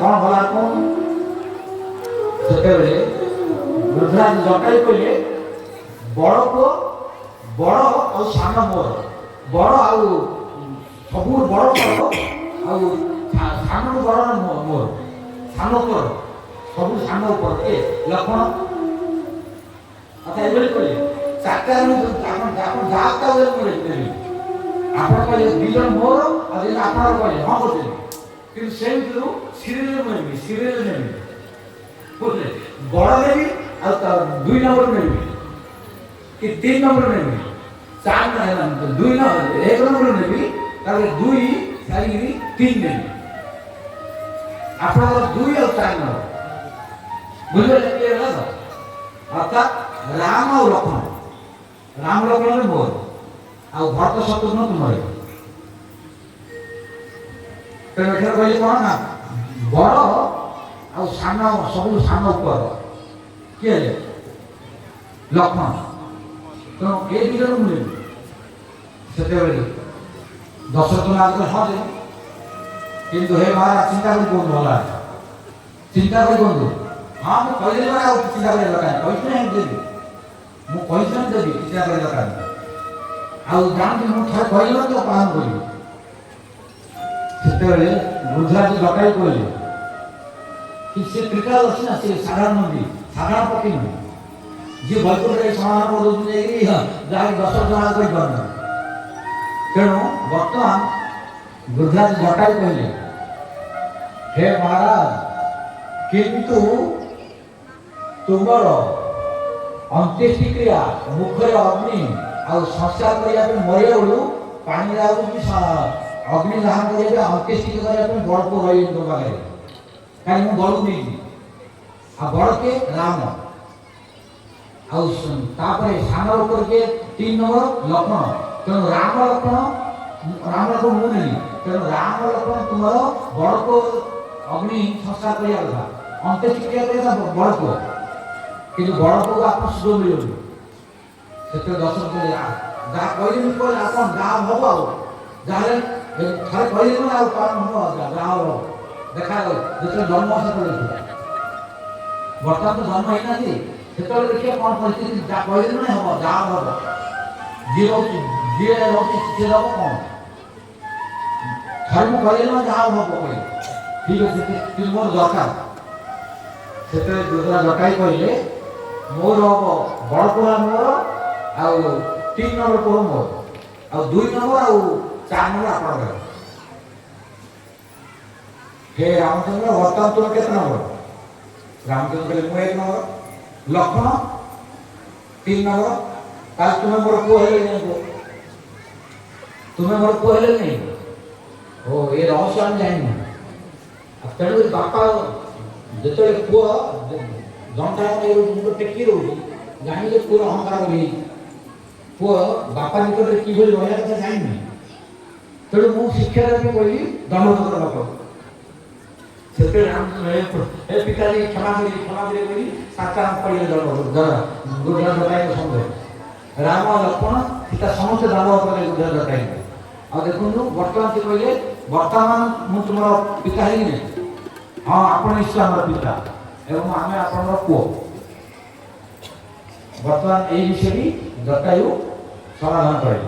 କ'ଣ ଗଲା କ'ଣ ସେତେବେଳେ ବୃଦ୍ଧରାଜ ଜଟାୟୁ କହିଲେ ବଡ଼ ପୁଅ ବଡ଼ ଆଉ ସାନ ମୋର ବଡ଼ ଆଉ ସବୁଠୁ ବଡ଼ ମୋର ଆଉ ସାନରୁ ବଡ଼ ମୋର ସାନ ତୋର ସବୁ ସାନ ଉପର ଏ ଲକ୍ଷ୍ମଣ ଆଚ୍ଛା ଏଭଳି କହିଲେ ଚାରିଟା ଆପଣ ଯାହା ମୁଁ ନେବି ଆପଣ କହିଲେ 2 ଜଣ ମୋର ଆଉ 2 ଜଣ ଆପଣଙ୍କର କହିଲେ ହଁ କରୁଛନ୍ତି କିନ୍ତୁ ସେ ଭିତରୁ ସିରିଏଲ ନେବି ବୁଝିଲେ ବଡ଼ ନେବି ଆଉ 2 ନମ୍ବର ନେବି କି 3 ନମ୍ବର ନେବି 4 2 ନମ୍ବର 1 ନମ୍ବର ନେବି ତାପରେ 2 ଛାଡ଼ିକିରି 3 ନେବି ଆପଣଙ୍କର 2 ଆଉ 4 ନମ୍ବର ବୁଝିଲେ କି ହେଲା ତ ଅର୍ଥାତ୍ ରାମ ଆଉ ଲକ୍ଷ୍ମଣ ରାମ ଲକ୍ଷ୍ମଣ ମୋର ଆଉ ଭରତ ଶତ୍ରୁଘ୍ନ ତୁମର ତେଣୁ ଏଠାରେ କହିଲେ କ'ଣ ନା ବଡ଼ ଆଉ ସାନ ସବୁଠୁ ସାନ ଉପର କିଏ ହେଲେ ଲକ୍ଷ୍ମଣ ତେଣୁ ଏ 2 ଜଣ ମୁଁ ନେବି ସେତେବେଳେ ଦଶରଥ ରାଜା ହଁ ଦେବି କିନ୍ତୁ ହେ ମହାରାଜ ଚିନ୍ତା କରି କୁହନ୍ତୁ ଭଲ ଚିନ୍ତା କରି କୁହନ୍ତୁ ହଁ ମୁଁ କହିଦେଲି ମାନେ ଆଉ ଚିନ୍ତା କରିବା ଦରକାର କହିଛି ନା ଦେବି ମୁଁ କହିଛି ନା ଦେବି ଚିନ୍ତା କରିବା ଦରକାର ଆଉ ଜାଣନ୍ତି ମୁଁ ଥରେ କହିଲି ତ ପାଳନ କରିବି ସେତେବେଳେ ବୃଦ୍ଧରାଜ ଜଟାୟୁ କହିଲେ କି ସେ ତ୍ରିକାଳଦର୍ଶୀ ନା ସେ ସାଧାରଣ ନୁହେଁ ସାଧାରଣ ପକ୍ଷୀ ନୁହେଁ ଯିଏ ବୈକୁଣ୍ଠରେ ସମାଧାନ କରିଦେଉଛନ୍ତି ଯାଇକି ଯାହାକି ଦଶରଥ ମହାରାଜ କହିପାରୁନାହାନ୍ତି ତେଣୁ ବର୍ତ୍ତମାନ ବୃଦ୍ଧରାଜ ଜଟାୟୁ କହିଲେ ହେ ମହାରାଜ କିନ୍ତୁ ତୁମର ଅନ୍त्यେଷ୍ଟି କ୍ରିୟା ମୁଖରେ ଅଗ୍ନି ଆଉ ସଂସ୍କାର କରିବା ପାଇଁ ମରିବା ବେଳୁ ପାଣି ଯାଉଛି ଅଗ୍ନି ଦାହନ କରିବା ପାଇଁ ଅନ୍त्यେଷ୍ଟି କରିବା ପାଇଁ ବଡ଼ ପୁଅ ରହିବ ତୋ ପାଖରେ କାହିଁକି ମୁଁ ବଡ଼କୁ ନେଇଛି ଆଉ ବଡ଼ କିଏ ରାମ ଆଉ ତାପରେ ସାନ ଉପରେ କିଏ 3 ନମ୍ବର ଲକ୍ଷ୍ମଣ ତେଣୁ ରାମ ଲକ୍ଷ୍ମଣ ମୁଁ ନେଲି ତେଣୁ ରାମ ଲକ୍ଷ୍ମଣ ତୁମର ବଡ଼ ପୁଅ ଅଗ୍ନି ସଂସ୍କାର କରିବା କଥା ଅନ୍त्यେଷ୍ଟି କ୍ରିୟା କରିବା ବଡ଼ ପୁଅ କିନ୍ତୁ ବଡ଼ ପୁଅକୁ ଆପଣ ସୁଯୋଗ ମିଳିବନି ସେତେବେଳେ ଦଶରଥ ଯାହା କହିଲେ କହିଲେ ଆପଣ ଯାହା ହବ ଆଉ ଯାହେଲେ ଥରେ କହିଲେ ମାନେ ଆଉ କ'ଣ ହବ ଯାହା ହବ ଦେଖାଗଲା ଯେତେବେଳେ ଜନ୍ମ ସେତେବେଳେ ଦେଖିବା ବର୍ତ୍ତମାନ ତ ଜନ୍ମ ହେଇନାହାନ୍ତି ସେତେବେଳେ ଦେଖିବା କ'ଣ ପରିସ୍ଥିତି ଯାହା କହିଲେ ମାନେ ହବ ଯାହା ହବ ଯିଏ ରହୁଛି ସିଏ ଦେବ କ'ଣ ଥରେ ମୁଁ କହିଲେ ମାନେ ଯାହା ହବ କହିଲେ ଠିକ୍ ଅଛି କିନ୍ତୁ ମୋର ଦରକାର ସେତେବେଳେ ବୃଦ୍ଧରାଜ ଜଟାୟୁ କହିଲେ ମୋର ହବ ବଡ଼ ପୁଅ ମୋର ଆଉ 3 ନମ୍ବର ପୁଅ ମୋର ଆଉ 2 ନମ୍ବର ଆଉ 4 ନମ୍ବର ଆପଣଙ୍କର ହେ ରାମଚନ୍ଦ୍ର ବର୍ତ୍ତମାନ ତୁମର କେତେ ନମ୍ବର ରାମଚନ୍ଦ୍ର କହିଲେ ମୁଁ 1 ନମ୍ବର ଲକ୍ଷ୍ମଣ 3 ନମ୍ବର ତାହେଲେ ତୁମେ ମୋର ପୁଅ ହେଲେ ନାହିଁ ତୁମେ ମୋର ପୁଅ ହେଲେ ନାହିଁ ଓ ଏ ରହସ୍ୟ ଆମେ ଜାଣିନୁ ତେଣୁକରି ବାପା ଯେତେବେଳେ ପୁଅ ଜଣଟା ମୁଣ୍ଡ ଟେକି ରହୁଛି ଜାଣିଲେ ପୁଅର ଅହଙ୍କାର ବୋଲି ପୁଅ ବାପା ନିକଟରେ କିଭଳି ରହିବା କଥା ଜାଣିନି ତେଣୁ ମୁଁ ଶିକ୍ଷା ଦେବି ବୋଲି ଦଣ୍ଡବତ ବାପ ସେତେବେଳେ ଏ ପିତାଜୀ କ୍ଷମା କରି ବୋଲି ସାତ ପଡ଼ିଲେ ବୃଦ୍ଧରାଜ ଜଟାୟୁଙ୍କ ସଙ୍ଗେ ରାମ ଲକ୍ଷ୍ମଣ ସୀତା ସମସ୍ତେ ଦଣ୍ଡବତ କଲେ ବୃଦ୍ଧରାଜ ଜଟାୟୁଙ୍କୁ ଆଉ ଦେଖନ୍ତୁ ବର୍ତ୍ତମାନ ସେ କହିଲେ ବର୍ତ୍ତମାନ ମୁଁ ତୁମର ପିତା ହେଇନି ହଁ ଆପଣ ନିଶ୍ଚୟ ଆମର ପିତା ଏବଂ ଆମେ ଆପଣଙ୍କର ପୁଅ ବର୍ତ୍ତମାନ ଏହି ବିଷୟଟି ଜଟାୟୁ ସମାଧାନ କରେ।